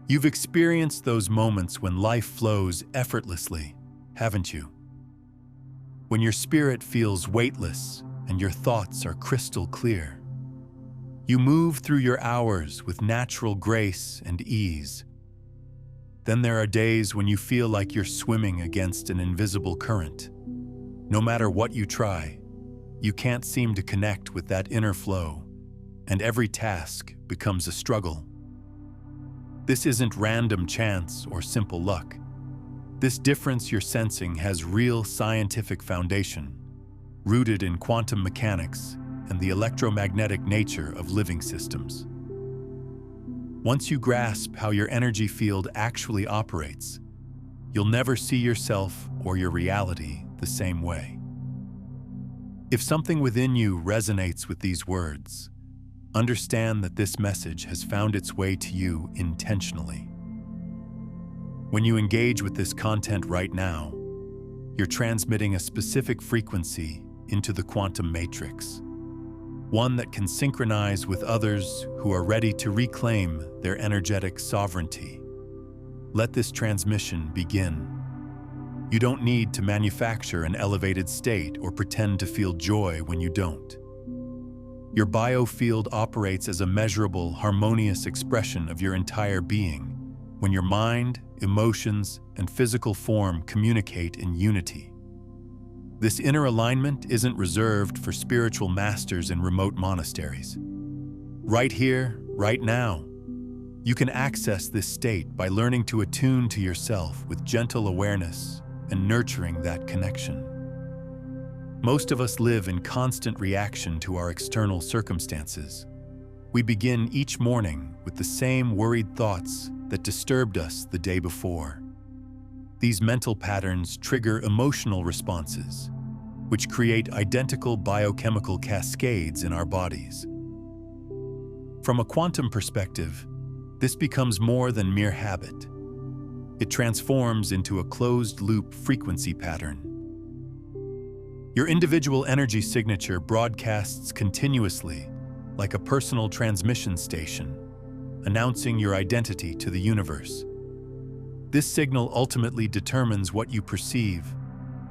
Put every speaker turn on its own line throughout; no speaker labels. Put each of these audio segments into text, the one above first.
You've experienced those moments when life flows effortlessly, haven't you? When your spirit feels weightless and your thoughts are crystal clear. You move through your hours with natural grace and ease. Then there are days when you feel like you're swimming against an invisible current. No matter what you try, you can't seem to connect with that inner flow, and every task becomes a struggle. This isn't random chance or simple luck. This difference you're sensing has real scientific foundation, rooted in quantum mechanics and the electromagnetic nature of living systems. Once you grasp how your energy field actually operates, you'll never see yourself or your reality the same way. If something within you resonates with these words, understand that this message has found its way to you intentionally. When you engage with this content right now, you're transmitting a specific frequency into the quantum matrix, one that can synchronize with others who are ready to reclaim their energetic sovereignty. Let this transmission begin. You don't need to manufacture an elevated state or pretend to feel joy when you don't. Your biofield operates as a measurable, harmonious expression of your entire being when your mind, emotions, and physical form communicate in unity. This inner alignment isn't reserved for spiritual masters in remote monasteries. Right here, right now, you can access this state by learning to attune to yourself with gentle awareness and nurturing that connection. Most of us live in constant reaction to our external circumstances. We begin each morning with the same worried thoughts that disturbed us the day before. These mental patterns trigger emotional responses, which create identical biochemical cascades in our bodies. From a quantum perspective, this becomes more than mere habit. It transforms into a closed-loop frequency pattern. Your individual energy signature broadcasts continuously, like a personal transmission station, announcing your identity to the universe. This signal ultimately determines what you perceive,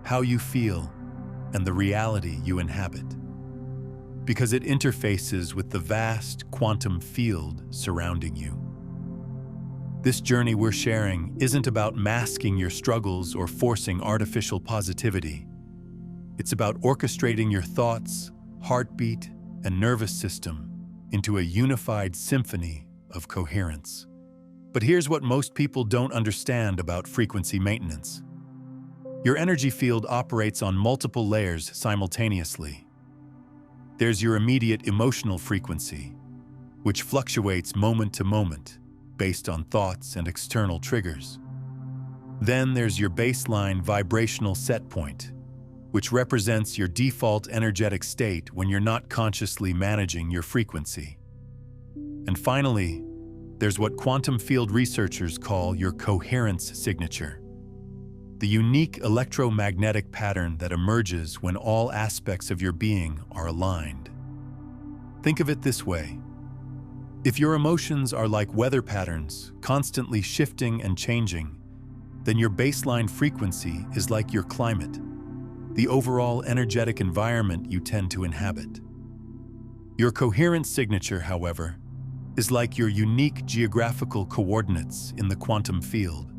how you feel, and the reality you inhabit, because it interfaces with the vast quantum field surrounding you. This journey we're sharing isn't about masking your struggles or forcing artificial positivity. It's about orchestrating your thoughts, heartbeat, and nervous system into a unified symphony of coherence. But here's what most people don't understand about frequency maintenance. Your energy field operates on multiple layers simultaneously. There's your immediate emotional frequency, which fluctuates moment to moment based on thoughts and external triggers. Then there's your baseline vibrational set point, which represents your default energetic state when you're not consciously managing your frequency. And finally, there's what quantum field researchers call your coherence signature, the unique electromagnetic pattern that emerges when all aspects of your being are aligned. Think of it this way. If your emotions are like weather patterns, constantly shifting and changing, then your baseline frequency is like your climate, the overall energetic environment you tend to inhabit. Your coherence signature, however, is like your unique geographical coordinates in the quantum field,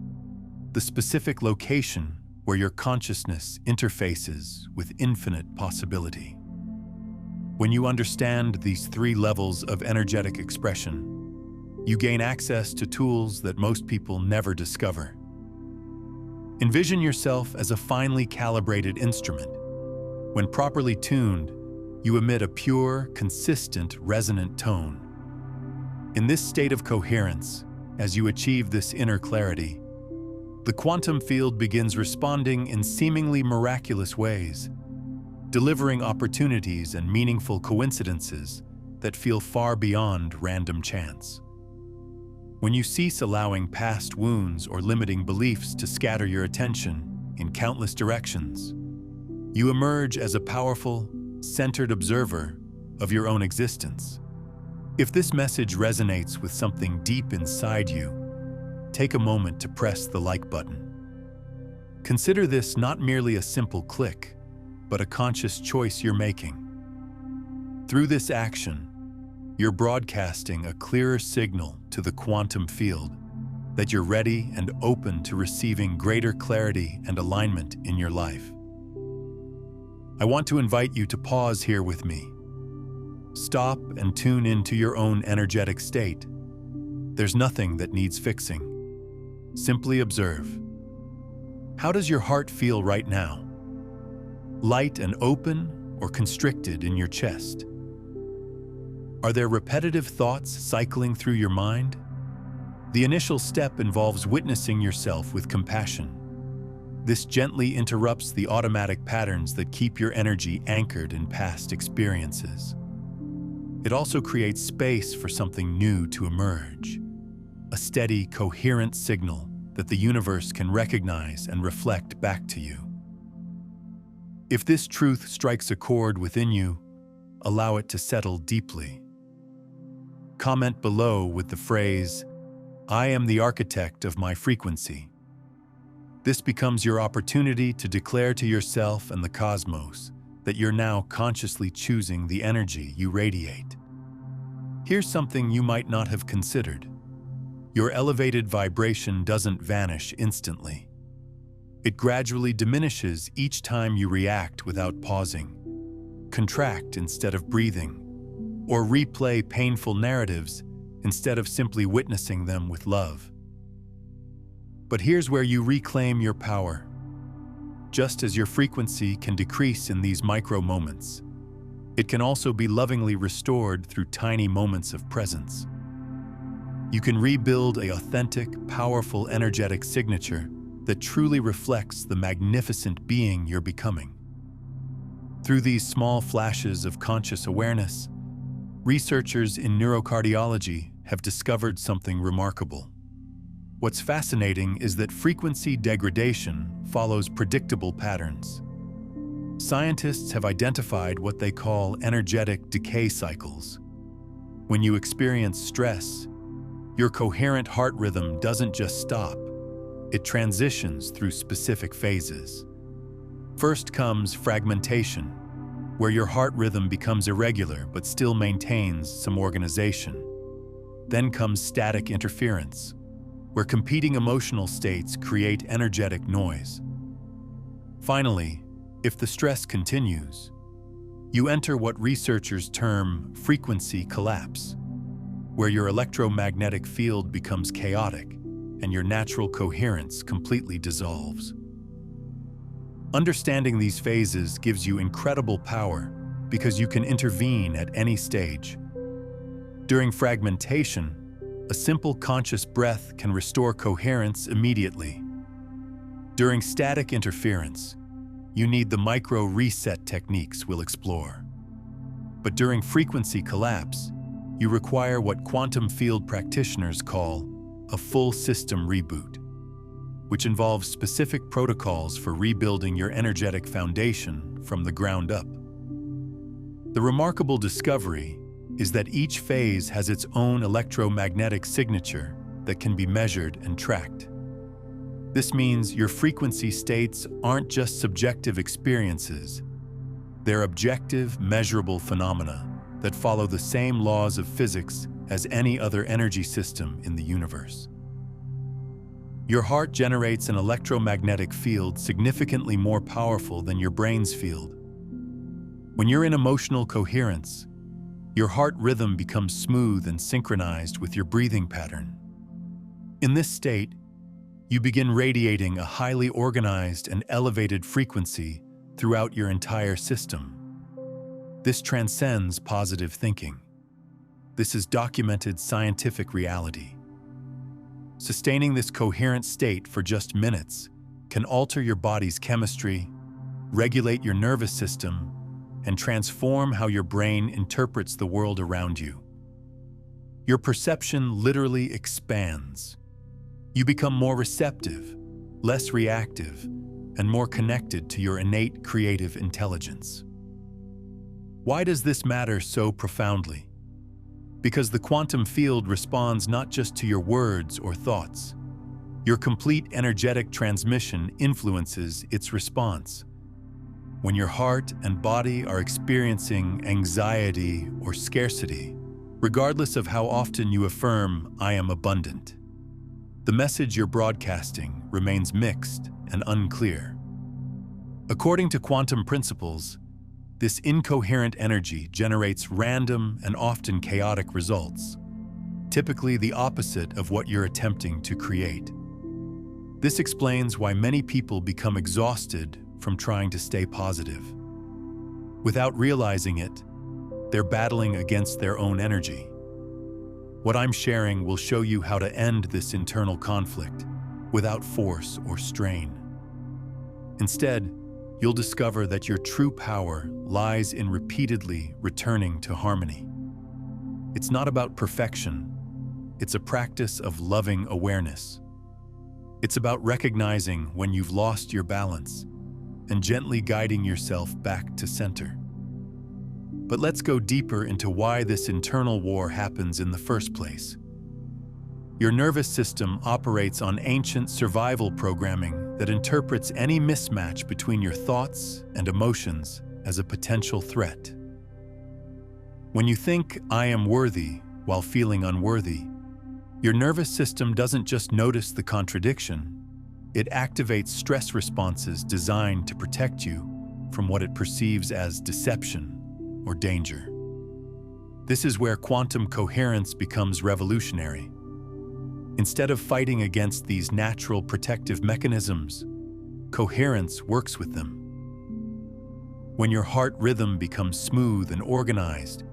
the specific location where your consciousness interfaces with infinite possibility. When you understand these three levels of energetic expression, you gain access to tools that most people never discover. Envision yourself as a finely calibrated instrument. When properly tuned, you emit a pure, consistent, resonant tone. In this state of coherence, as you achieve this inner clarity, the quantum field begins responding in seemingly miraculous ways, delivering opportunities and meaningful coincidences that feel far beyond random chance. When you cease allowing past wounds or limiting beliefs to scatter your attention in countless directions, you emerge as a powerful, centered observer of your own existence. If this message resonates with something deep inside you, take a moment to press the like button. Consider this not merely a simple click, but a conscious choice you're making. Through this action, you're broadcasting a clearer signal to the quantum field that you're ready and open to receiving greater clarity and alignment in your life. I want to invite you to pause here with me. Stop and tune into your own energetic state. There's nothing that needs fixing. Simply observe. How does your heart feel right now? Light and open or constricted in your chest? Are there repetitive thoughts cycling through your mind? The initial step involves witnessing yourself with compassion. This gently interrupts the automatic patterns that keep your energy anchored in past experiences. It also creates space for something new to emerge, a steady, coherent signal that the universe can recognize and reflect back to you. If this truth strikes a chord within you, allow it to settle deeply. Comment below with the phrase, "I am the architect of my frequency." This becomes your opportunity to declare to yourself and the cosmos that you're now consciously choosing the energy you radiate. Here's something you might not have considered. Your elevated vibration doesn't vanish instantly. It gradually diminishes each time you react without pausing, contract instead of breathing, or replay painful narratives instead of simply witnessing them with love. But here's where you reclaim your power. Just as your frequency can decrease in these micro moments, it can also be lovingly restored through tiny moments of presence. You can rebuild an authentic, powerful, energetic signature that truly reflects the magnificent being you're becoming. Through these small flashes of conscious awareness, researchers in neurocardiology have discovered something remarkable. What's fascinating is that frequency degradation follows predictable patterns. Scientists have identified what they call energetic decay cycles. When you experience stress, your coherent heart rhythm doesn't just stop, it transitions through specific phases. First comes fragmentation, where your heart rhythm becomes irregular but still maintains some organization. Then comes static interference, where competing emotional states create energetic noise. Finally, if the stress continues, you enter what researchers term frequency collapse, where your electromagnetic field becomes chaotic and your natural coherence completely dissolves. Understanding these phases gives you incredible power because you can intervene at any stage. During fragmentation, a simple conscious breath can restore coherence immediately. During static interference, you need the micro reset techniques we'll explore. But during frequency collapse, you require what quantum field practitioners call a full system reboot, which involves specific protocols for rebuilding your energetic foundation from the ground up. The remarkable discovery is that each phase has its own electromagnetic signature that can be measured and tracked. This means your frequency states aren't just subjective experiences, they're objective, measurable phenomena that follow the same laws of physics as any other energy system in the universe. Your heart generates an electromagnetic field significantly more powerful than your brain's field. When you're in emotional coherence, your heart rhythm becomes smooth and synchronized with your breathing pattern. In this state, you begin radiating a highly organized and elevated frequency throughout your entire system. This transcends positive thinking. This is documented scientific reality. Sustaining this coherent state for just minutes can alter your body's chemistry, regulate your nervous system, and transform how your brain interprets the world around you. Your perception literally expands. You become more receptive, less reactive, and more connected to your innate creative intelligence. Why does this matter so profoundly? Because the quantum field responds not just to your words or thoughts, Your complete energetic transmission influences its response. When your heart and body are experiencing anxiety or scarcity, regardless of how often you affirm, "I am abundant," the message you're broadcasting remains mixed and unclear. According to quantum principles, this incoherent energy generates random and often chaotic results, typically the opposite of what you're attempting to create. This explains why many people become exhausted from trying to stay positive. Without realizing it, they're battling against their own energy. What I'm sharing will show you how to end this internal conflict without force or strain. Instead, you'll discover that your true power lies in repeatedly returning to harmony. It's not about perfection. It's a practice of loving awareness. It's about recognizing when you've lost your balance and gently guiding yourself back to center. But let's go deeper into why this internal war happens in the first place. Your nervous system operates on ancient survival programming that interprets any mismatch between your thoughts and emotions as a potential threat. When you think, "I am worthy," while feeling unworthy, your nervous system doesn't just notice the contradiction, it activates stress responses designed to protect you from what it perceives as deception or danger. This is where quantum coherence becomes revolutionary. Instead of fighting against these natural protective mechanisms, coherence works with them. When your heart rhythm becomes smooth and organized,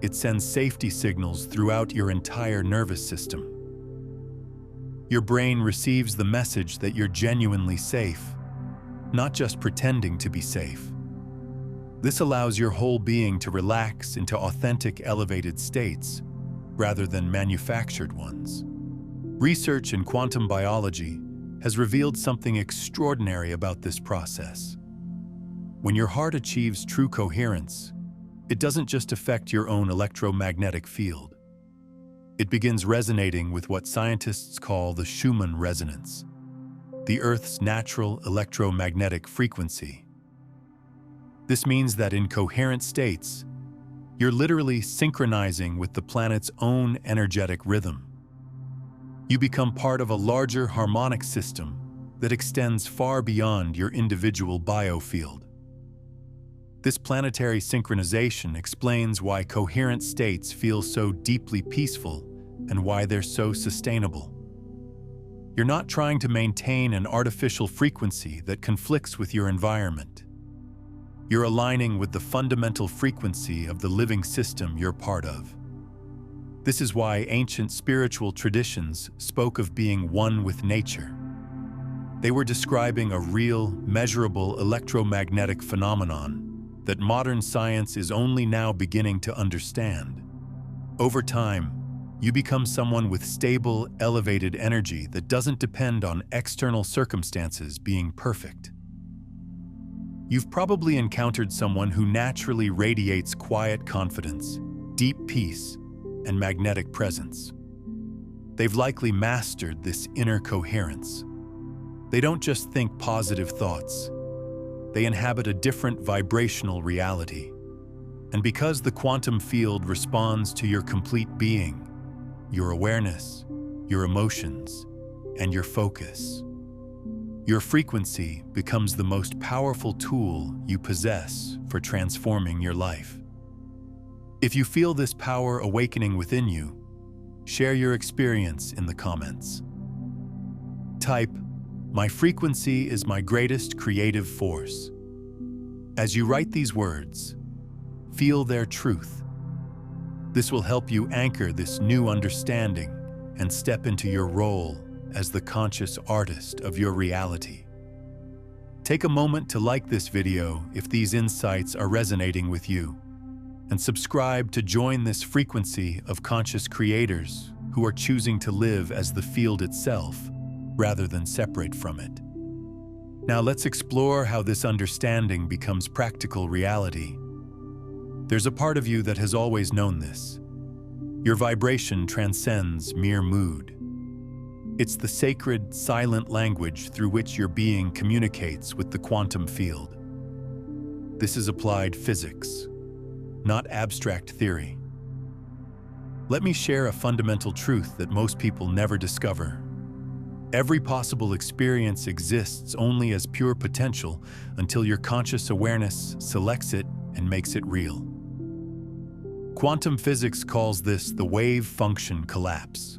it sends safety signals throughout your entire nervous system. Your brain receives the message that you're genuinely safe, not just pretending to be safe. This allows your whole being to relax into authentic, elevated states rather than manufactured ones. Research in quantum biology has revealed something extraordinary about this process. When your heart achieves true coherence, it doesn't just affect your own electromagnetic field. It begins resonating with what scientists call the Schumann resonance, the Earth's natural electromagnetic frequency. This means that in coherent states, you're literally synchronizing with the planet's own energetic rhythm. You become part of a larger harmonic system that extends far beyond your individual biofield. This planetary synchronization explains why coherent states feel so deeply peaceful and why they're so sustainable. You're not trying to maintain an artificial frequency that conflicts with your environment. You're aligning with the fundamental frequency of the living system you're part of. This is why ancient spiritual traditions spoke of being one with nature. They were describing a real, measurable electromagnetic phenomenon that modern science is only now beginning to understand. Over time, you become someone with stable, elevated energy that doesn't depend on external circumstances being perfect. You've probably encountered someone who naturally radiates quiet confidence, deep peace, and magnetic presence. They've likely mastered this inner coherence. They don't just think positive thoughts. They inhabit a different vibrational reality. And because the quantum field responds to your complete being, your awareness, your emotions, and your focus, your frequency becomes the most powerful tool you possess for transforming your life. If you feel this power awakening within you, share your experience in the comments. Type, "My frequency is my greatest creative force." As you write these words, feel their truth. This will help you anchor this new understanding and step into your role as the conscious artist of your reality. Take a moment to like this video if these insights are resonating with you, and subscribe to join this frequency of conscious creators who are choosing to live as the field itself rather than separate from it. Now let's explore how this understanding becomes practical reality. There's a part of you that has always known this. Your vibration transcends mere mood. It's the sacred, silent language through which your being communicates with the quantum field. This is applied physics, not abstract theory. Let me share a fundamental truth that most people never discover. Every possible experience exists only as pure potential until your conscious awareness selects it and makes it real. Quantum physics calls this the wave function collapse.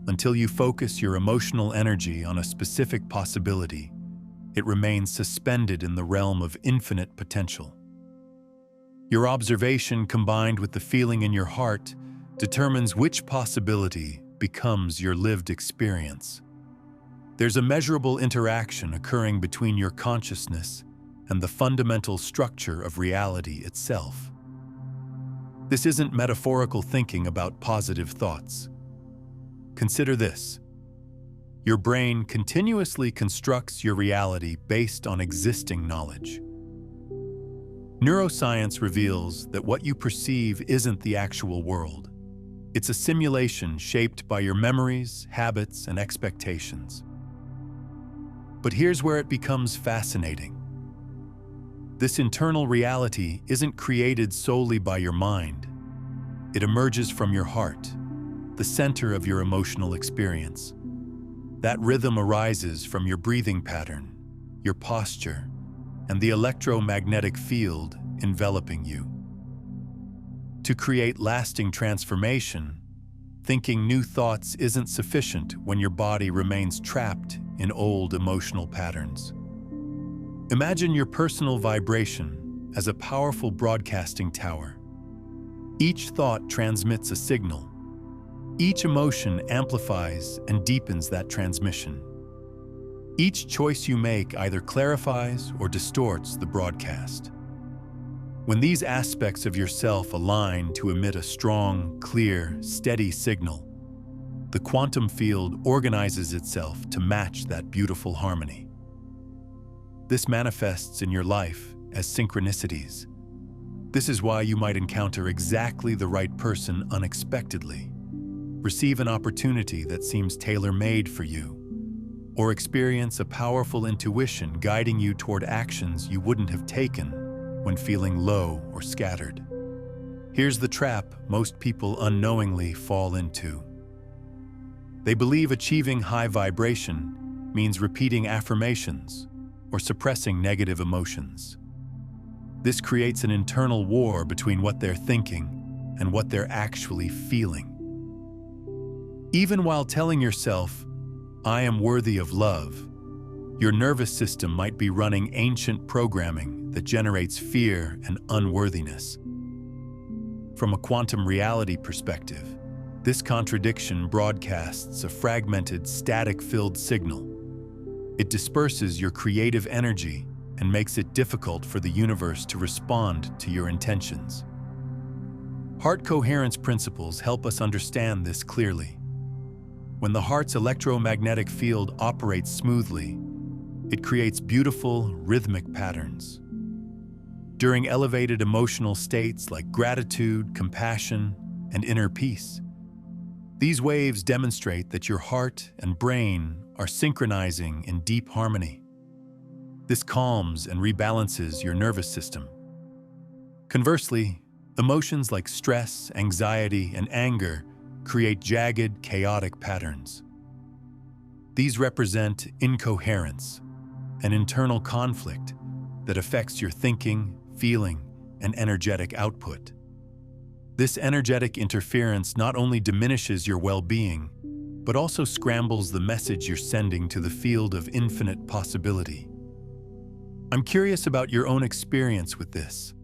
Until you focus your emotional energy on a specific possibility, it remains suspended in the realm of infinite potential. Your observation combined with the feeling in your heart determines which possibility becomes your lived experience. There's a measurable interaction occurring between your consciousness and the fundamental structure of reality itself. This isn't metaphorical thinking about positive thoughts. Consider this. Your brain continuously constructs your reality based on existing knowledge. Neuroscience reveals that what you perceive isn't the actual world. It's a simulation shaped by your memories, habits, and expectations. But here's where it becomes fascinating. This internal reality isn't created solely by your mind. It emerges from your heart, the center of your emotional experience. That rhythm arises from your breathing pattern, your posture, and the electromagnetic field enveloping you. To create lasting transformation, thinking new thoughts isn't sufficient when your body remains trapped in old emotional patterns. Imagine your personal vibration as a powerful broadcasting tower. Each thought transmits a signal. Each emotion amplifies and deepens that transmission. Each choice you make either clarifies or distorts the broadcast. When these aspects of yourself align to emit a strong, clear, steady signal, the quantum field organizes itself to match that beautiful harmony. This manifests in your life as synchronicities. This is why you might encounter exactly the right person unexpectedly, receive an opportunity that seems tailor-made for you, or experience a powerful intuition guiding you toward actions you wouldn't have taken when feeling low or scattered. Here's the trap most people unknowingly fall into. They believe achieving high vibration means repeating affirmations or suppressing negative emotions. This creates an internal war between what they're thinking and what they're actually feeling. Even while telling yourself, "I am worthy of love," your nervous system might be running ancient programming that generates fear and unworthiness. From a quantum reality perspective, this contradiction broadcasts a fragmented, static-filled signal. It disperses your creative energy and makes it difficult for the universe to respond to your intentions. Heart coherence principles help us understand this clearly. When the heart's electromagnetic field operates smoothly, it creates beautiful, rhythmic patterns. During elevated emotional states like gratitude, compassion, and inner peace, these waves demonstrate that your heart and brain are synchronizing in deep harmony. This calms and rebalances your nervous system. Conversely, emotions like stress, anxiety, and anger create jagged, chaotic patterns. These represent incoherence, an internal conflict that affects your thinking, feeling, and energetic output. This energetic interference not only diminishes your well-being, but also scrambles the message you're sending to the field of infinite possibility. I'm curious about your own experience with this.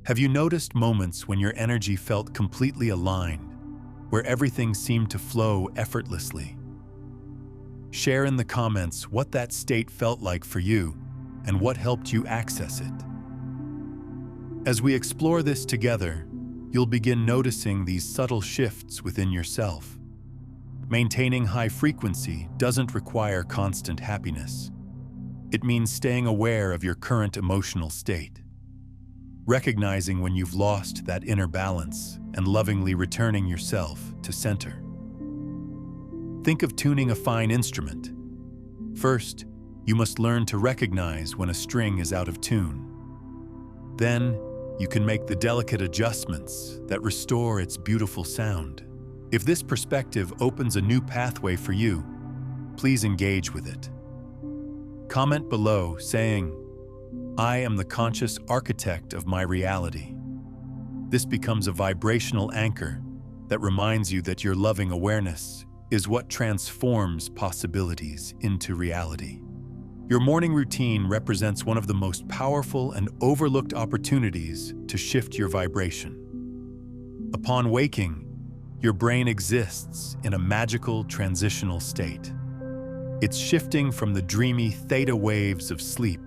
Have you noticed moments when your energy felt completely aligned, where everything seemed to flow effortlessly? Share in the comments what that state felt like for you and what helped you access it. As we explore this together, you'll begin noticing these subtle shifts within yourself. Maintaining high frequency doesn't require constant happiness. It means staying aware of your current emotional state, recognizing when you've lost that inner balance, and lovingly returning yourself to center. Think of tuning a fine instrument. First, you must learn to recognize when a string is out of tune. Then, you can make the delicate adjustments that restore its beautiful sound. If this perspective opens a new pathway for you, please engage with it. Comment below saying, "I am the conscious architect of my reality." This becomes a vibrational anchor that reminds you that your loving awareness is what transforms possibilities into reality. Your morning routine represents one of the most powerful and overlooked opportunities to shift your vibration. Upon waking, your brain exists in a magical transitional state. It's shifting from the dreamy theta waves of sleep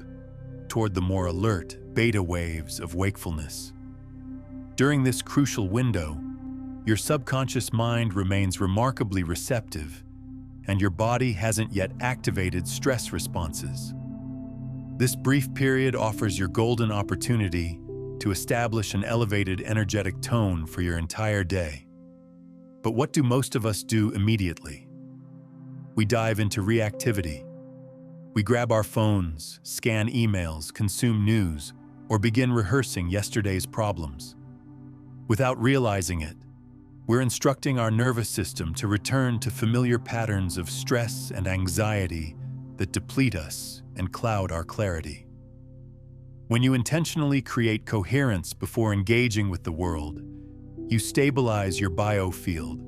toward the more alert beta waves of wakefulness. During this crucial window, your subconscious mind remains remarkably receptive, and your body hasn't yet activated stress responses. This brief period offers your golden opportunity to establish an elevated energetic tone for your entire day. But what do most of us do immediately? We dive into reactivity. We grab our phones, scan emails, consume news, or begin rehearsing yesterday's problems. Without realizing it, we're instructing our nervous system to return to familiar patterns of stress and anxiety that deplete us and cloud our clarity. When you intentionally create coherence before engaging with the world, you stabilize your biofield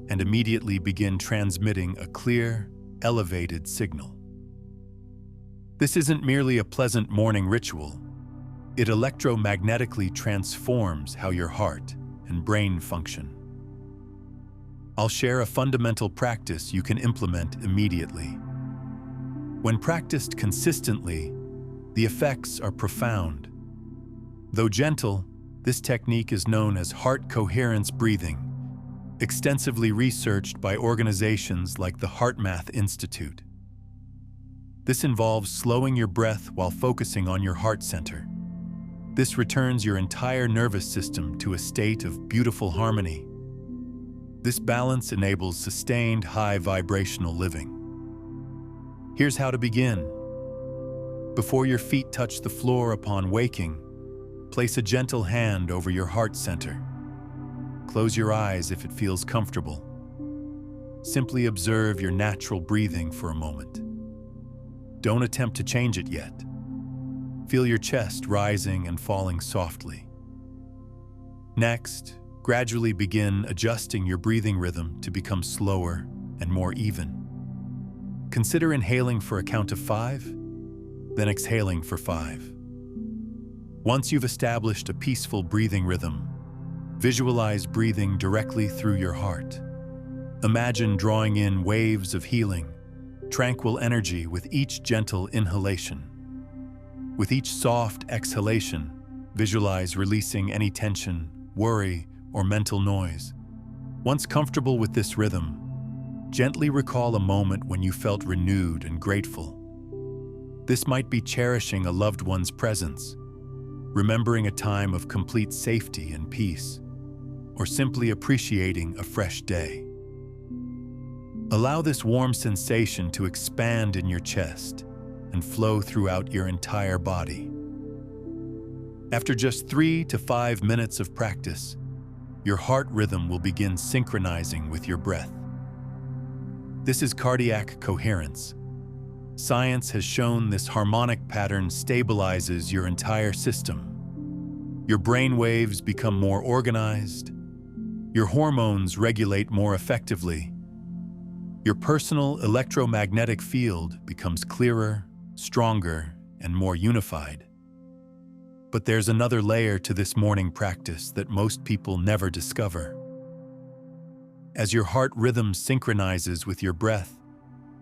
and immediately begin transmitting a clear, elevated signal. This isn't merely a pleasant morning ritual. It electromagnetically transforms how your heart and brain function. I'll share a fundamental practice you can implement immediately. When practiced consistently, the effects are profound. Though gentle, this technique is known as heart coherence breathing, extensively researched by organizations like the HeartMath Institute. This involves slowing your breath while focusing on your heart center. This returns your entire nervous system to a state of beautiful harmony. This balance enables sustained high vibrational living. Here's how to begin. Before your feet touch the floor upon waking, place a gentle hand over your heart center. Close your eyes if it feels comfortable. Simply observe your natural breathing for a moment. Don't attempt to change it yet. Feel your chest rising and falling softly. Next, gradually begin adjusting your breathing rhythm to become slower and more even. Consider inhaling for a count of 5, then exhaling for 5. Once you've established a peaceful breathing rhythm, visualize breathing directly through your heart. Imagine drawing in waves of healing, tranquil energy with each gentle inhalation. With each soft exhalation, visualize releasing any tension, worry, or mental noise. Once comfortable with this rhythm, gently recall a moment when you felt renewed and grateful. This might be cherishing a loved one's presence, remembering a time of complete safety and peace, or simply appreciating a fresh day. Allow this warm sensation to expand in your chest and flow throughout your entire body. After just 3 to 5 minutes of practice, your heart rhythm will begin synchronizing with your breath. This is cardiac coherence. Science has shown this harmonic pattern stabilizes your entire system. Your brain waves become more organized. Your hormones regulate more effectively. Your personal electromagnetic field becomes clearer, stronger, and more unified. But there's another layer to this morning practice that most people never discover. As your heart rhythm synchronizes with your breath,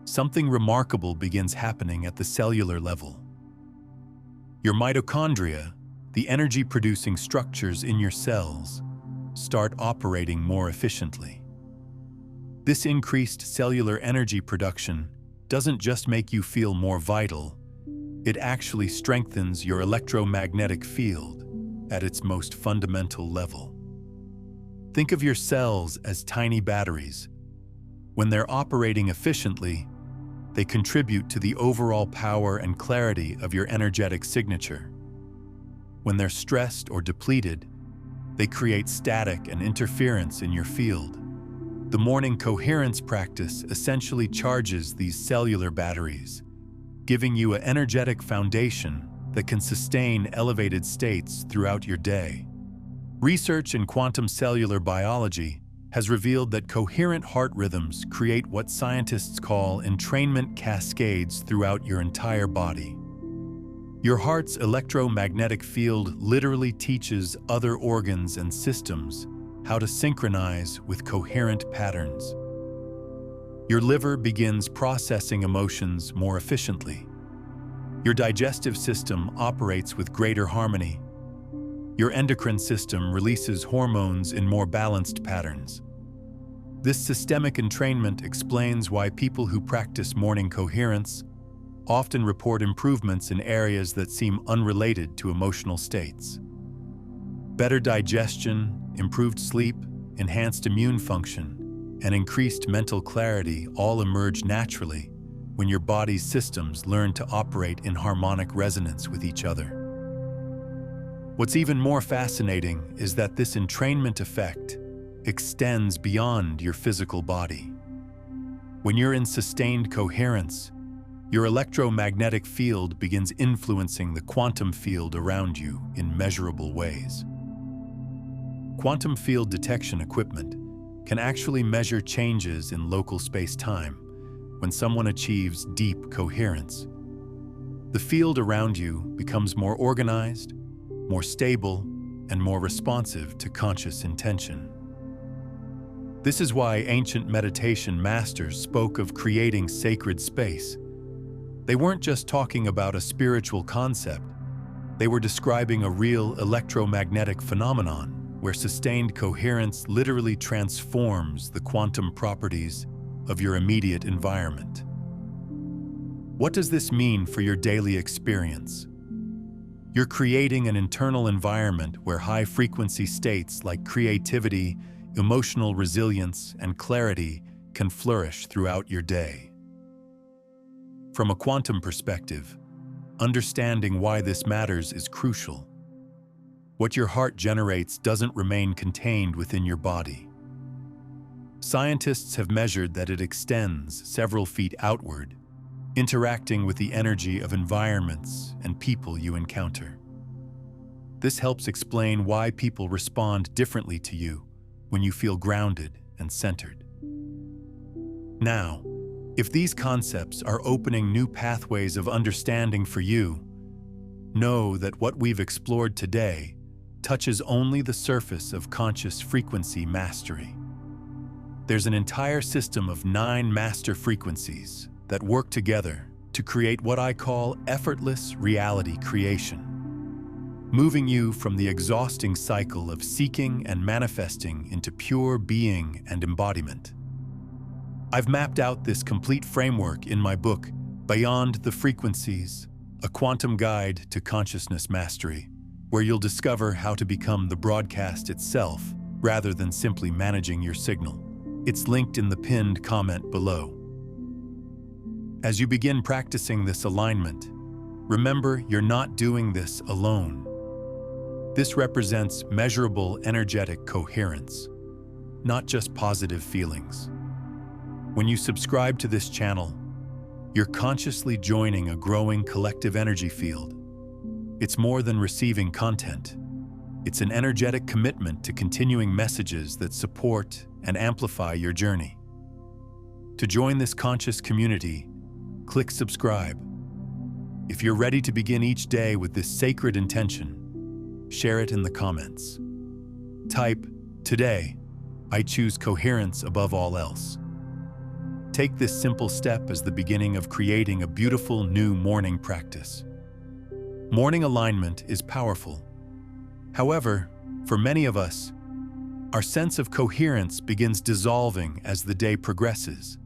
something remarkable begins happening at the cellular level. Your mitochondria, the energy-producing structures in your cells, start operating more efficiently. This increased cellular energy production doesn't just make you feel more vital, it actually strengthens your electromagnetic field at its most fundamental level. Think of your cells as tiny batteries. When they're operating efficiently, they contribute to the overall power and clarity of your energetic signature. When they're stressed or depleted, they create static and interference in your field. The morning coherence practice essentially charges these cellular batteries, giving you an energetic foundation that can sustain elevated states throughout your day. Research in quantum cellular biology has revealed that coherent heart rhythms create what scientists call entrainment cascades throughout your entire body. Your heart's electromagnetic field literally teaches other organs and systems how to synchronize with coherent patterns. Your liver begins processing emotions more efficiently. Your digestive system operates with greater harmony. Your endocrine system releases hormones in more balanced patterns. This systemic entrainment explains why people who practice morning coherence often report improvements in areas that seem unrelated to emotional states. Better digestion, improved sleep, enhanced immune function, and increased mental clarity all emerge naturally when your body's systems learn to operate in harmonic resonance with each other. What's even more fascinating is that this entrainment effect extends beyond your physical body. When you're in sustained coherence, your electromagnetic field begins influencing the quantum field around you in measurable ways. Quantum field detection equipment can actually measure changes in local space-time when someone achieves deep coherence. The field around you becomes more organized, more stable, and more responsive to conscious intention. This is why ancient meditation masters spoke of creating sacred space. They weren't just talking about a spiritual concept. They were describing a real electromagnetic phenomenon where sustained coherence literally transforms the quantum properties of your immediate environment. What does this mean for your daily experience? You're creating an internal environment where high-frequency states like creativity, emotional resilience, and clarity can flourish throughout your day. From a quantum perspective, understanding why this matters is crucial. What your heart generates doesn't remain contained within your body. Scientists have measured that it extends several feet outward, interacting with the energy of environments and people you encounter. This helps explain why people respond differently to you when you feel grounded and centered. Now, if these concepts are opening new pathways of understanding for you, know that what we've explored today touches only the surface of conscious frequency mastery. There's an entire system of 9 master frequencies that work together to create what I call effortless reality creation, moving you from the exhausting cycle of seeking and manifesting into pure being and embodiment. I've mapped out this complete framework in my book, Beyond the Frequencies, a quantum guide to consciousness mastery, where you'll discover how to become the broadcast itself rather than simply managing your signal. It's linked in the pinned comment below. As you begin practicing this alignment, remember you're not doing this alone. This represents measurable energetic coherence, not just positive feelings. When you subscribe to this channel, you're consciously joining a growing collective energy field. It's more than receiving content. It's an energetic commitment to continuing messages that support and amplify your journey. To join this conscious community, click subscribe. If you're ready to begin each day with this sacred intention, share it in the comments. Type, "Today, I choose coherence above all else." Take this simple step as the beginning of creating a beautiful new morning practice. Morning alignment is powerful. However, for many of us, our sense of coherence begins dissolving as the day progresses.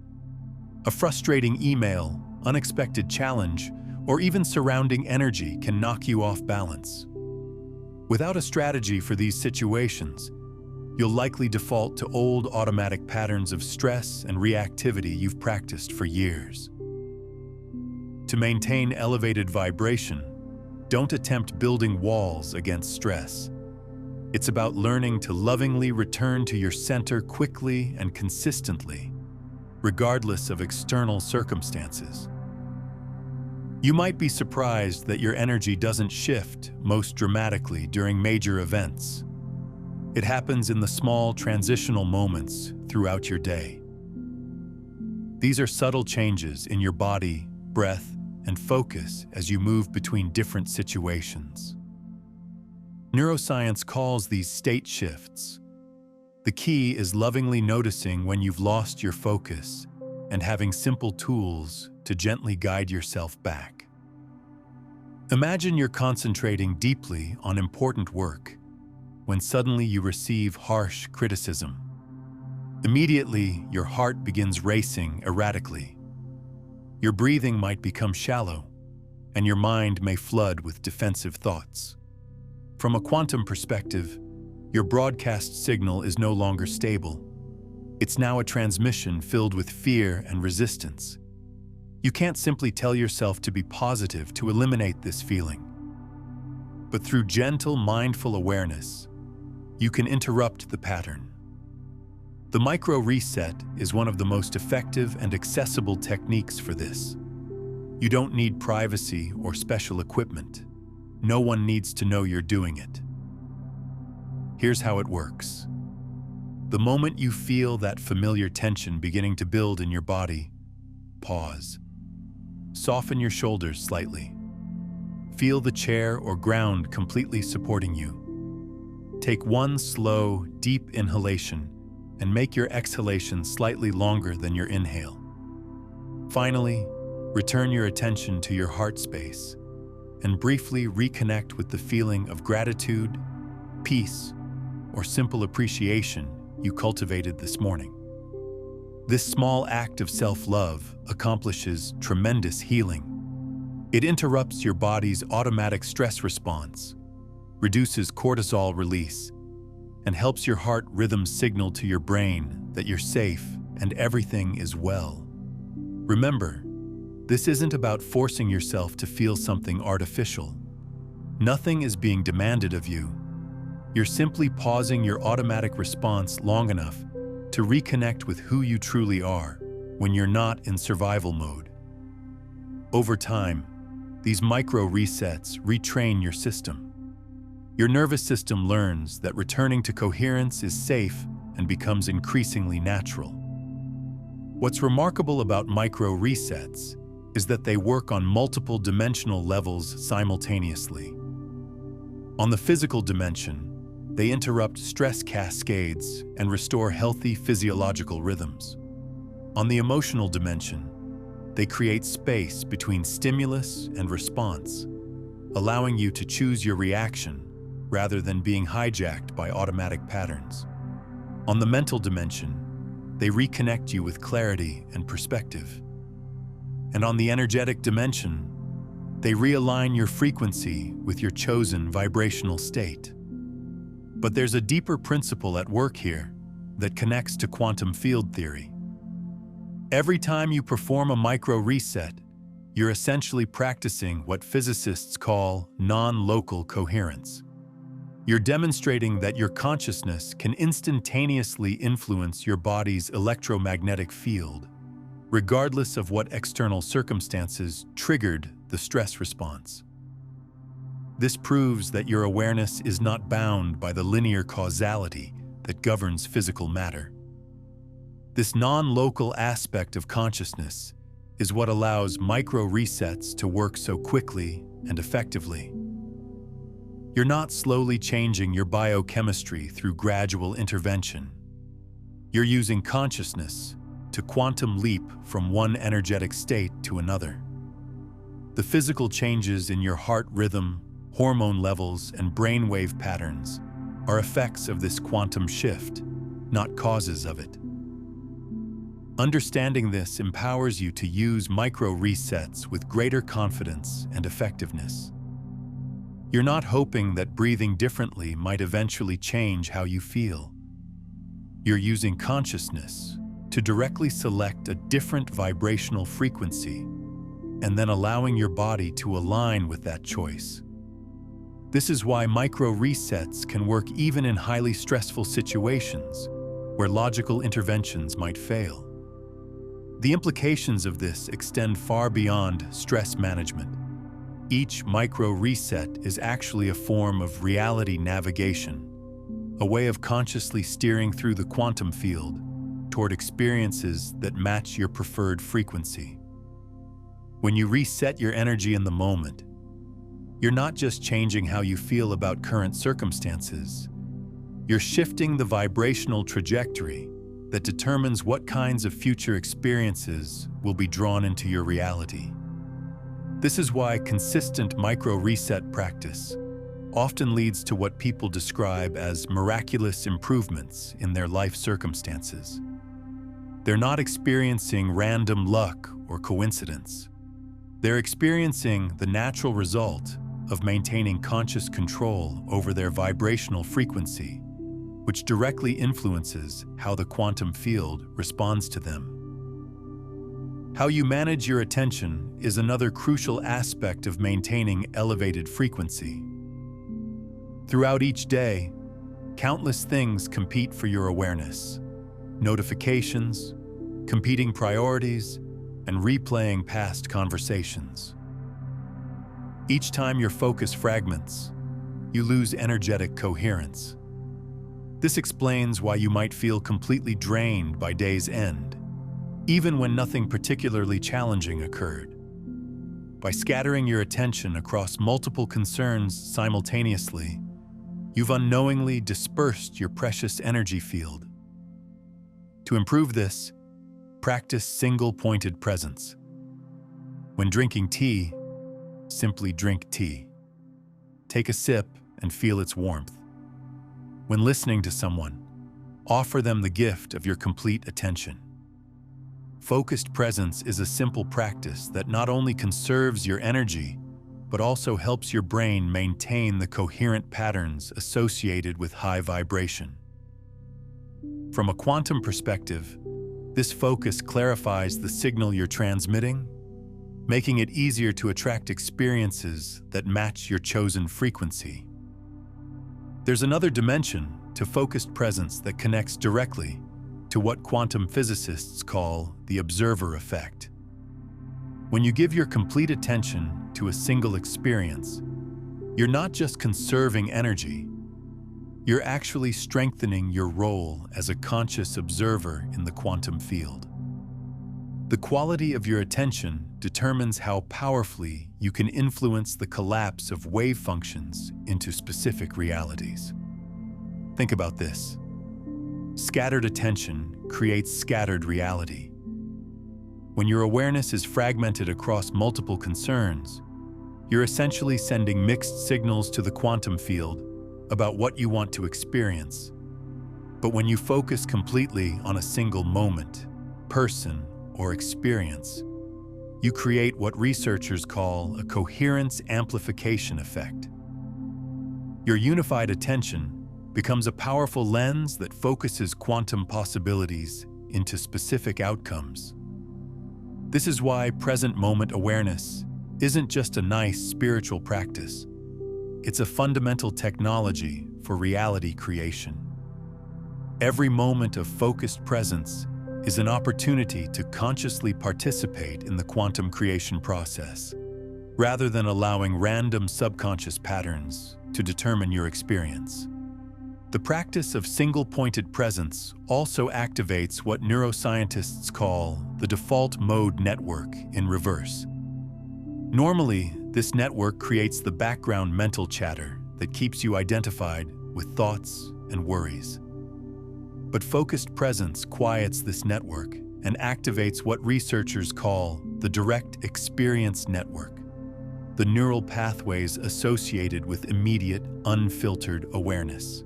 A frustrating email, unexpected challenge, or even surrounding energy can knock you off balance. Without a strategy for these situations, you'll likely default to old automatic patterns of stress and reactivity you've practiced for years. To maintain elevated vibration, don't attempt building walls against stress. It's about learning to lovingly return to your center quickly and consistently, regardless of external circumstances. You might be surprised that your energy doesn't shift most dramatically during major events. It happens in the small transitional moments throughout your day. These are subtle changes in your body, breath, and focus as you move between different situations. Neuroscience calls these state shifts. The key is lovingly noticing when you've lost your focus and having simple tools to gently guide yourself back. Imagine you're concentrating deeply on important work when suddenly you receive harsh criticism. Immediately, your heart begins racing erratically. Your breathing might become shallow, and your mind may flood with defensive thoughts. From a quantum perspective, your broadcast signal is no longer stable. It's now a transmission filled with fear and resistance. You can't simply tell yourself to be positive to eliminate this feeling. But through gentle, mindful awareness, you can interrupt the pattern. The micro reset is one of the most effective and accessible techniques for this. You don't need privacy or special equipment. No one needs to know you're doing it. Here's how it works. The moment you feel that familiar tension beginning to build in your body, pause. Soften your shoulders slightly. Feel the chair or ground completely supporting you. Take one slow, deep inhalation and make your exhalation slightly longer than your inhale. Finally, return your attention to your heart space and briefly reconnect with the feeling of gratitude, peace, or simple appreciation you cultivated this morning. This small act of self-love accomplishes tremendous healing. It interrupts your body's automatic stress response, reduces cortisol release, and helps your heart rhythm signal to your brain that you're safe and everything is well. Remember, this isn't about forcing yourself to feel something artificial. Nothing is being demanded of you. You're simply pausing your automatic response long enough to reconnect with who you truly are when you're not in survival mode. Over time, these micro resets retrain your system. Your nervous system learns that returning to coherence is safe and becomes increasingly natural. What's remarkable about micro resets is that they work on multiple dimensional levels simultaneously. On the physical dimension, they interrupt stress cascades and restore healthy physiological rhythms. On the emotional dimension, they create space between stimulus and response, allowing you to choose your reaction rather than being hijacked by automatic patterns. On the mental dimension, they reconnect you with clarity and perspective. And on the energetic dimension, they realign your frequency with your chosen vibrational state. But there's a deeper principle at work here that connects to quantum field theory. Every time you perform a micro reset, you're essentially practicing what physicists call non-local coherence. You're demonstrating that your consciousness can instantaneously influence your body's electromagnetic field, regardless of what external circumstances triggered the stress response. This proves that your awareness is not bound by the linear causality that governs physical matter. This non-local aspect of consciousness is what allows micro resets to work so quickly and effectively. You're not slowly changing your biochemistry through gradual intervention. You're using consciousness to quantum leap from one energetic state to another. The physical changes in your heart rhythm, hormone levels, and brainwave patterns are effects of this quantum shift, not causes of it. Understanding this empowers you to use micro resets with greater confidence and effectiveness. You're not hoping that breathing differently might eventually change how you feel. You're using consciousness to directly select a different vibrational frequency and then allowing your body to align with that choice. This is why micro resets can work even in highly stressful situations where logical interventions might fail. The implications of this extend far beyond stress management. Each micro reset is actually a form of reality navigation, a way of consciously steering through the quantum field toward experiences that match your preferred frequency. When you reset your energy in the moment, you're not just changing how you feel about current circumstances, you're shifting the vibrational trajectory that determines what kinds of future experiences will be drawn into your reality. This is why consistent micro-reset practice often leads to what people describe as miraculous improvements in their life circumstances. They're not experiencing random luck or coincidence. They're experiencing the natural result of maintaining conscious control over their vibrational frequency, which directly influences how the quantum field responds to them. How you manage your attention is another crucial aspect of maintaining elevated frequency. Throughout each day, countless things compete for your awareness. Notifications, competing priorities, and replaying past conversations. Each time your focus fragments, you lose energetic coherence. This explains why you might feel completely drained by day's end, even when nothing particularly challenging occurred. By scattering your attention across multiple concerns simultaneously, you've unknowingly dispersed your precious energy field. To improve this, practice single-pointed presence. When drinking tea, simply drink tea. Take a sip and feel its warmth. When listening to someone, offer them the gift of your complete attention. Focused presence is a simple practice that not only conserves your energy, but also helps your brain maintain the coherent patterns associated with high vibration. From a quantum perspective, this focus clarifies the signal you're transmitting, making it easier to attract experiences that match your chosen frequency. There's another dimension to focused presence that connects directly to what quantum physicists call the observer effect. When you give your complete attention to a single experience, you're not just conserving energy, you're actually strengthening your role as a conscious observer in the quantum field. The quality of your attention determines how powerfully you can influence the collapse of wave functions into specific realities. Think about this. Scattered attention creates scattered reality. When your awareness is fragmented across multiple concerns, you're essentially sending mixed signals to the quantum field about what you want to experience. But when you focus completely on a single moment, person, or experience, you create what researchers call a coherence amplification effect. Your unified attention becomes a powerful lens that focuses quantum possibilities into specific outcomes. This is why present moment awareness isn't just a nice spiritual practice. It's a fundamental technology for reality creation. Every moment of focused presence is an opportunity to consciously participate in the quantum creation process, rather than allowing random subconscious patterns to determine your experience. The practice of single-pointed presence also activates what neuroscientists call the default mode network in reverse. Normally, this network creates the background mental chatter that keeps you identified with thoughts and worries. But focused presence quiets this network and activates what researchers call the direct experience network, the neural pathways associated with immediate, unfiltered awareness.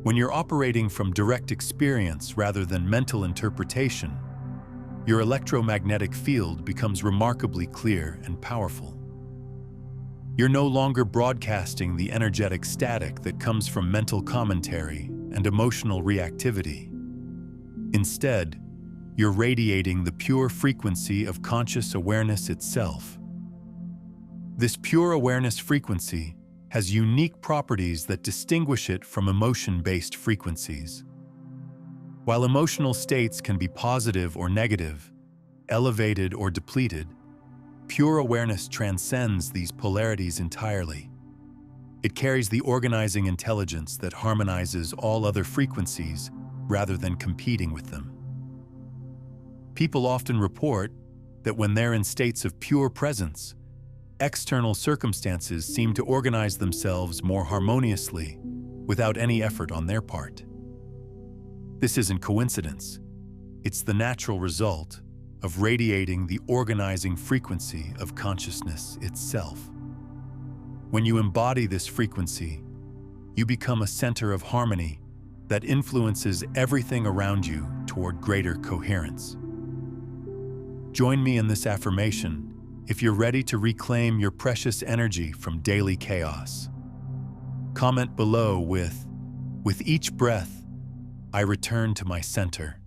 When you're operating from direct experience rather than mental interpretation, your electromagnetic field becomes remarkably clear and powerful. You're no longer broadcasting the energetic static that comes from mental commentary and emotional reactivity. Instead, you're radiating the pure frequency of conscious awareness itself. This pure awareness frequency has unique properties that distinguish it from emotion-based frequencies. While emotional states can be positive or negative, elevated or depleted, pure awareness transcends these polarities entirely. It carries the organizing intelligence that harmonizes all other frequencies rather than competing with them. People often report that when they're in states of pure presence, external circumstances seem to organize themselves more harmoniously without any effort on their part. This isn't coincidence. It's the natural result of radiating the organizing frequency of consciousness itself. When you embody this frequency, you become a center of harmony that influences everything around you toward greater coherence. Join me in this affirmation if you're ready to reclaim your precious energy from daily chaos. Comment below with each breath, I return to my center.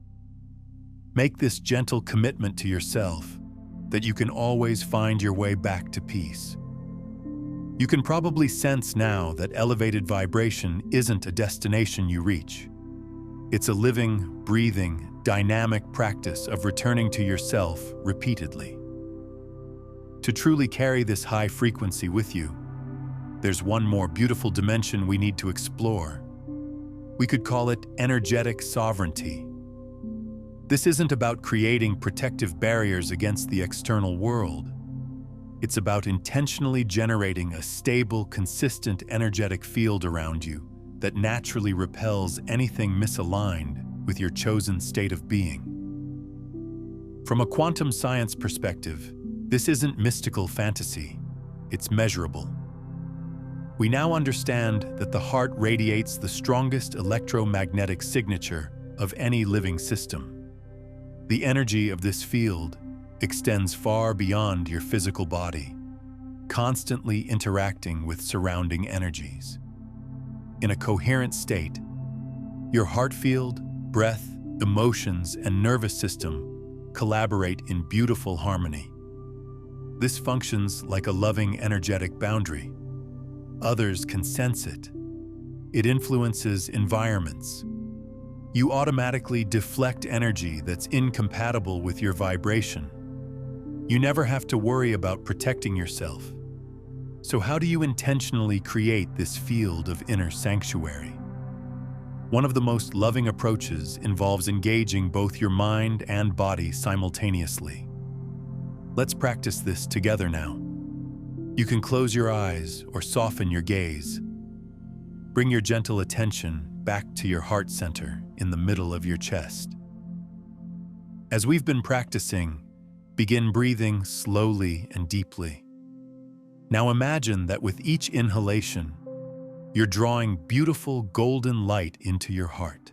Make this gentle commitment to yourself that you can always find your way back to peace. You can probably sense now that elevated vibration isn't a destination you reach. It's a living, breathing, dynamic practice of returning to yourself repeatedly. To truly carry this high frequency with you, there's one more beautiful dimension we need to explore. We could call it energetic sovereignty. This isn't about creating protective barriers against the external world. It's about intentionally generating a stable, consistent energetic field around you that naturally repels anything misaligned with your chosen state of being. From a quantum science perspective, this isn't mystical fantasy, it's measurable. We now understand that the heart radiates the strongest electromagnetic signature of any living system. The energy of this field extends far beyond your physical body, constantly interacting with surrounding energies. In a coherent state, your heart field, breath, emotions, and nervous system collaborate in beautiful harmony. This functions like a loving, energetic boundary. Others can sense it. It influences environments. You automatically deflect energy that's incompatible with your vibration. You never have to worry about protecting yourself. So how do you intentionally create this field of inner sanctuary? One of the most loving approaches involves engaging both your mind and body simultaneously. Let's practice this together now. You can close your eyes or soften your gaze. Bring your gentle attention back to your heart center in the middle of your chest. As we've been practicing, begin breathing slowly and deeply. Now imagine that with each inhalation, you're drawing beautiful golden light into your heart.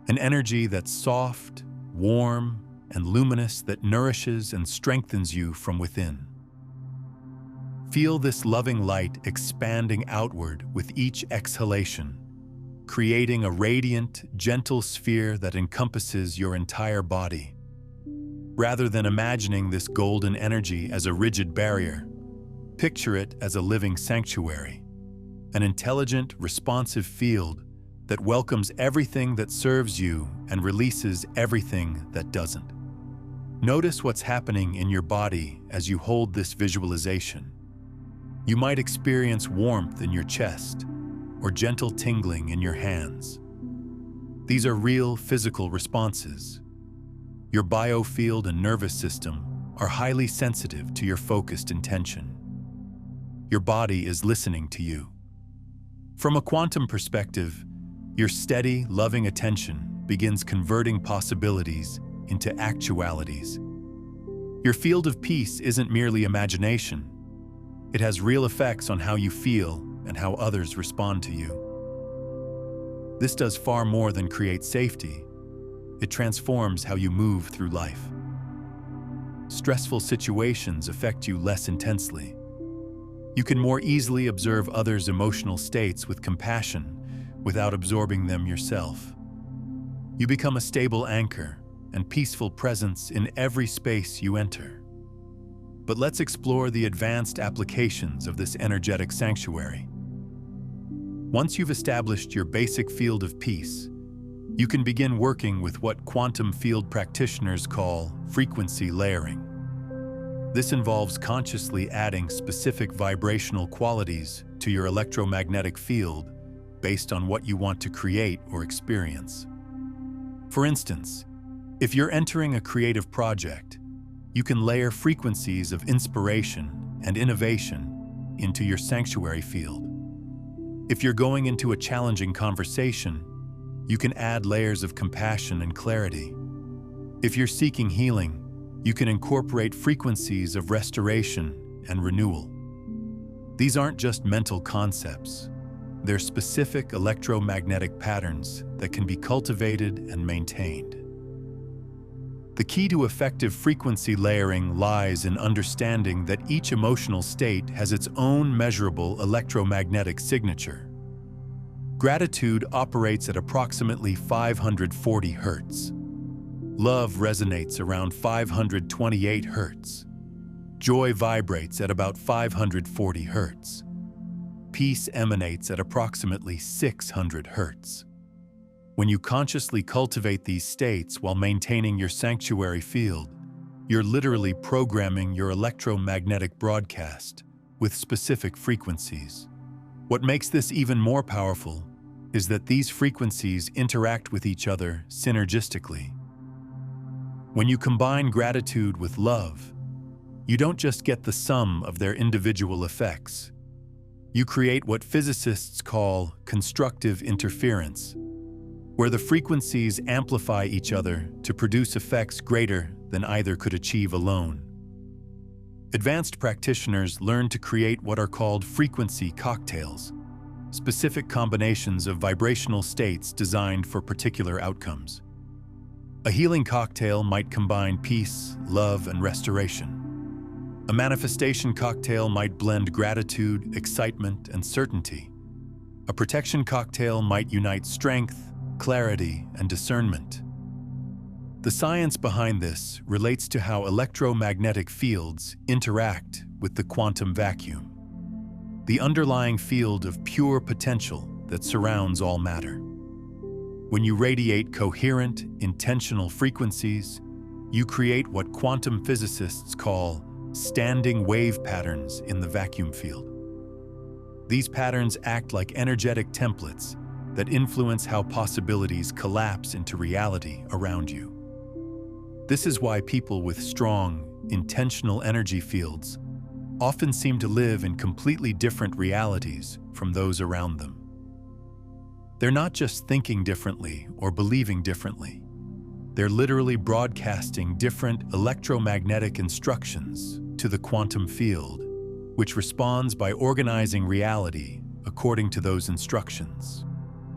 An energy that's soft, warm, and luminous that nourishes and strengthens you from within. Feel this loving light expanding outward with each exhalation, creating a radiant, gentle sphere that encompasses your entire body. Rather than imagining this golden energy as a rigid barrier, picture it as a living sanctuary, an intelligent, responsive field that welcomes everything that serves you and releases everything that doesn't. Notice what's happening in your body as you hold this visualization. You might experience warmth in your chest or gentle tingling in your hands. These are real physical responses. Your biofield and nervous system are highly sensitive to your focused intention. Your body is listening to you. From a quantum perspective, your steady, loving attention begins converting possibilities into actualities. Your field of peace isn't merely imagination. It has real effects on how you feel and how others respond to you. This does far more than create safety. It transforms how you move through life. Stressful situations affect you less intensely. You can more easily observe others' emotional states with compassion without absorbing them yourself. You become a stable anchor and peaceful presence in every space you enter. But let's explore the advanced applications of this energetic sanctuary. Once you've established your basic field of peace, you can begin working with what quantum field practitioners call frequency layering. This involves consciously adding specific vibrational qualities to your electromagnetic field based on what you want to create or experience. For instance, if you're entering a creative project, you can layer frequencies of inspiration and innovation into your sanctuary field. If you're going into a challenging conversation, you can add layers of compassion and clarity. If you're seeking healing, you can incorporate frequencies of restoration and renewal. These aren't just mental concepts. They're specific electromagnetic patterns that can be cultivated and maintained. The key to effective frequency layering lies in understanding that each emotional state has its own measurable electromagnetic signature. Gratitude operates at approximately 540 Hz. Love resonates around 528 Hz. Joy vibrates at about 540 Hz. Peace emanates at approximately 600 Hz. When you consciously cultivate these states while maintaining your sanctuary field, you're literally programming your electromagnetic broadcast with specific frequencies. What makes this even more powerful is that these frequencies interact with each other synergistically. When you combine gratitude with love, you don't just get the sum of their individual effects. You create what physicists call constructive interference, where the frequencies amplify each other to produce effects greater than either could achieve alone. Advanced practitioners learn to create what are called frequency cocktails, specific combinations of vibrational states designed for particular outcomes. A healing cocktail might combine peace, love, and restoration. A manifestation cocktail might blend gratitude, excitement, and certainty. A protection cocktail might unite strength, clarity, and discernment. The science behind this relates to how electromagnetic fields interact with the quantum vacuum, the underlying field of pure potential that surrounds all matter. When you radiate coherent, intentional frequencies, you create what quantum physicists call standing wave patterns in the vacuum field. These patterns act like energetic templates that influence how possibilities collapse into reality around you. This is why people with strong, intentional energy fields often seem to live in completely different realities from those around them. They're not just thinking differently or believing differently. They're literally broadcasting different electromagnetic instructions to the quantum field, which responds by organizing reality according to those instructions.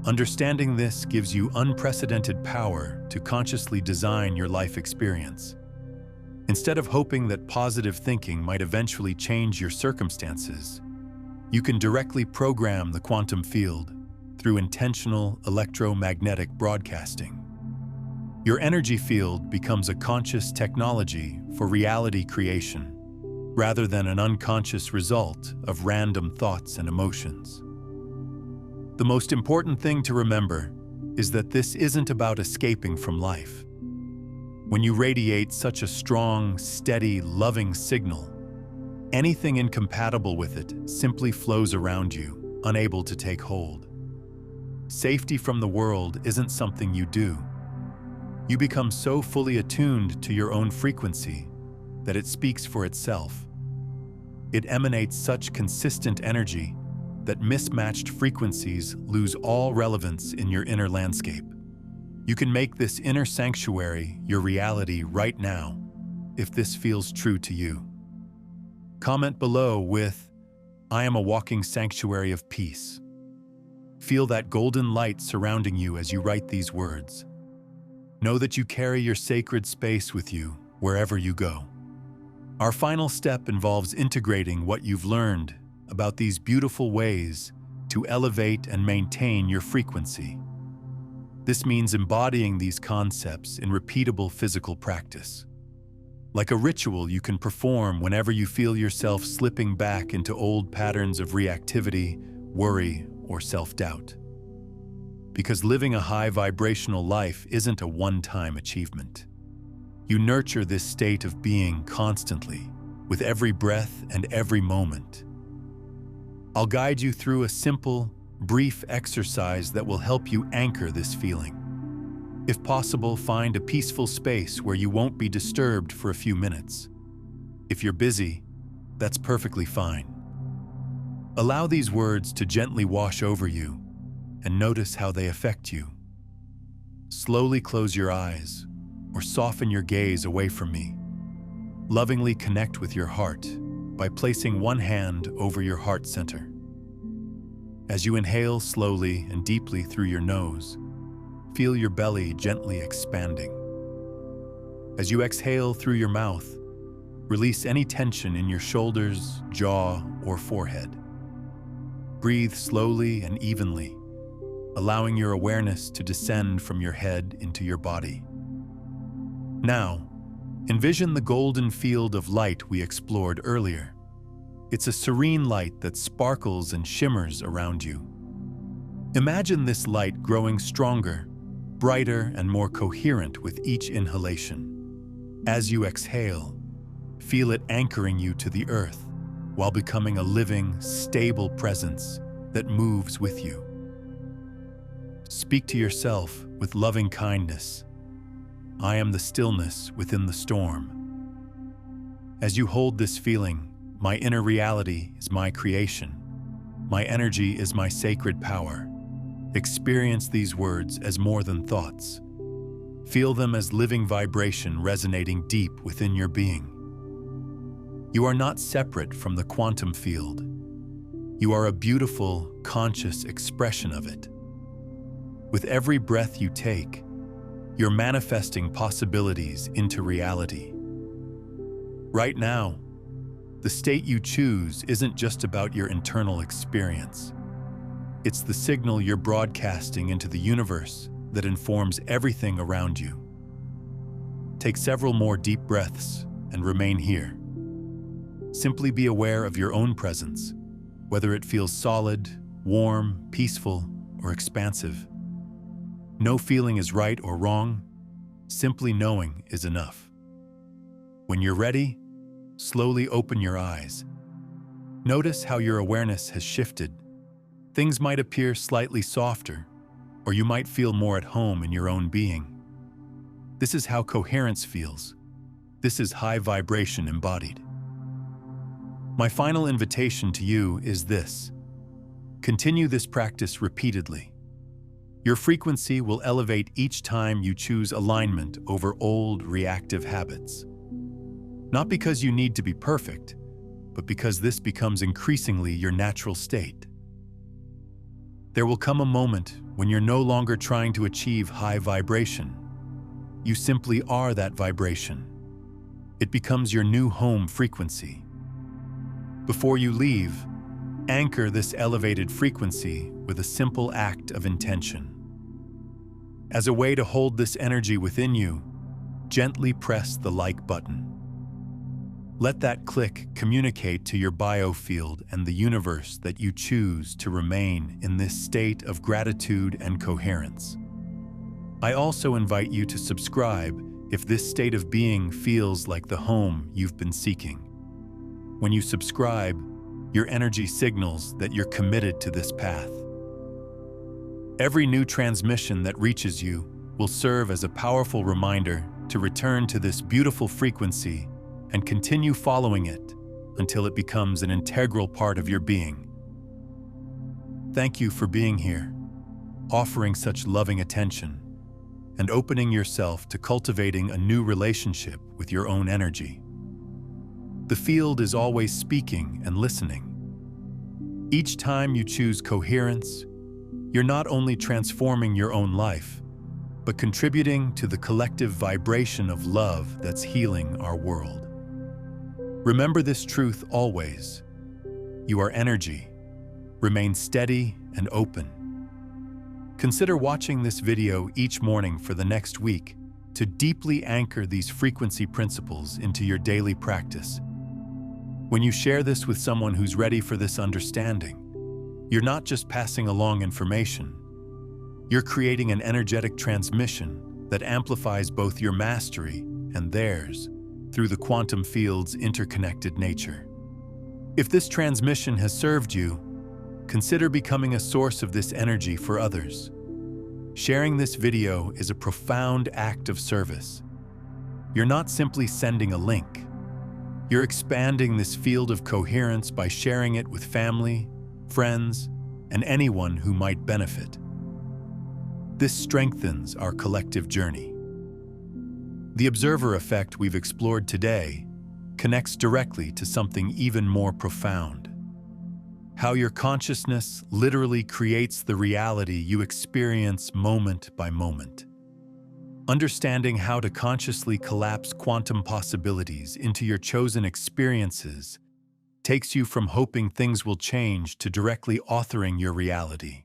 Understanding this gives you unprecedented power to consciously design your life experience. Instead of hoping that positive thinking might eventually change your circumstances, you can directly program the quantum field through intentional electromagnetic broadcasting. Your energy field becomes a conscious technology for reality creation, rather than an unconscious result of random thoughts and emotions. The most important thing to remember is that this isn't about escaping from life. When you radiate such a strong, steady, loving signal, anything incompatible with it simply flows around you, unable to take hold. Safety from the world isn't something you do. You become so fully attuned to your own frequency that it speaks for itself. It emanates such consistent energy that mismatched frequencies lose all relevance in your inner landscape. You can make this inner sanctuary your reality right now, if this feels true to you. Comment below with, "I am a walking sanctuary of peace." Feel that golden light surrounding you as you write these words. Know that you carry your sacred space with you wherever you go. Our final step involves integrating what you've learned about these beautiful ways to elevate and maintain your frequency. This means embodying these concepts in repeatable physical practice. Like a ritual you can perform whenever you feel yourself slipping back into old patterns of reactivity, worry, or self-doubt. Because living a high vibrational life isn't a one-time achievement. You nurture this state of being constantly, with every breath and every moment. I'll guide you through a simple, brief exercise that will help you anchor this feeling. If possible, find a peaceful space where you won't be disturbed for a few minutes. If you're busy, that's perfectly fine. Allow these words to gently wash over you and notice how they affect you. Slowly close your eyes or soften your gaze away from me. Lovingly connect with your heart by placing one hand over your heart center. As you inhale slowly and deeply through your nose, feel your belly gently expanding. As you exhale through your mouth, release any tension in your shoulders, jaw, or forehead. Breathe slowly and evenly, allowing your awareness to descend from your head into your body. Now, envision the golden field of light we explored earlier. It's a serene light that sparkles and shimmers around you. Imagine this light growing stronger, brighter, and more coherent with each inhalation. As you exhale, feel it anchoring you to the earth while becoming a living, stable presence that moves with you. Speak to yourself with loving kindness. I am the stillness within the storm. As you hold this feeling, my inner reality is my creation. My energy is my sacred power. Experience these words as more than thoughts. Feel them as living vibration resonating deep within your being. You are not separate from the quantum field. You are a beautiful, conscious expression of it. With every breath you take, you're manifesting possibilities into reality. Right now, the state you choose isn't just about your internal experience. It's the signal you're broadcasting into the universe that informs everything around you. Take several more deep breaths and remain here. Simply be aware of your own presence, whether it feels solid, warm, peaceful, or expansive. No feeling is right or wrong. Simply knowing is enough. When you're ready, slowly open your eyes. Notice how your awareness has shifted. Things might appear slightly softer, or you might feel more at home in your own being. This is how coherence feels. This is high vibration embodied. My final invitation to you is this. Continue this practice repeatedly. Your frequency will elevate each time you choose alignment over old, reactive habits. Not because you need to be perfect, but because this becomes increasingly your natural state. There will come a moment when you're no longer trying to achieve high vibration. You simply are that vibration. It becomes your new home frequency. Before you leave, anchor this elevated frequency with a simple act of intention. As a way to hold this energy within you, gently press the like button. Let that click communicate to your biofield and the universe that you choose to remain in this state of gratitude and coherence. I also invite you to subscribe if this state of being feels like the home you've been seeking. When you subscribe, your energy signals that you're committed to this path. Every new transmission that reaches you will serve as a powerful reminder to return to this beautiful frequency and continue following it until it becomes an integral part of your being. Thank you for being here, offering such loving attention, and opening yourself to cultivating a new relationship with your own energy. The field is always speaking and listening. Each time you choose coherence, you're not only transforming your own life, but contributing to the collective vibration of love that's healing our world. Remember this truth always. You are energy, Remain steady and open. Consider watching this video each morning for the next week to deeply anchor these frequency principles into your daily practice. When you share this with someone who's ready for this understanding, you're not just passing along information. You're creating an energetic transmission that amplifies both your mastery and theirs through the quantum field's interconnected nature. If this transmission has served you, consider becoming a source of this energy for others. Sharing this video is a profound act of service. You're not simply sending a link. You're expanding this field of coherence by sharing it with family, friends, and anyone who might benefit. This strengthens our collective journey. The observer effect we've explored today connects directly to something even more profound. How your consciousness literally creates the reality you experience moment by moment. Understanding how to consciously collapse quantum possibilities into your chosen experiences takes you from hoping things will change to directly authoring your reality.